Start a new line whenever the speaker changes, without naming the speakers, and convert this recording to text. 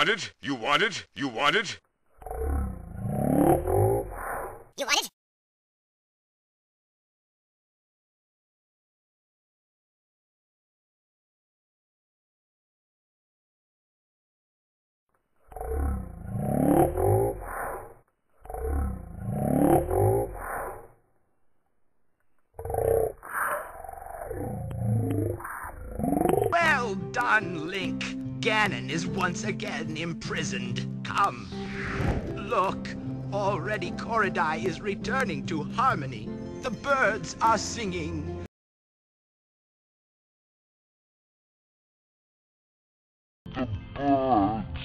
want it? You want it? You want it?
You want it?
Well done, Link. Ganon is once again imprisoned. Come. Look, already Korodai is returning to harmony. The birds are singing.
The birds.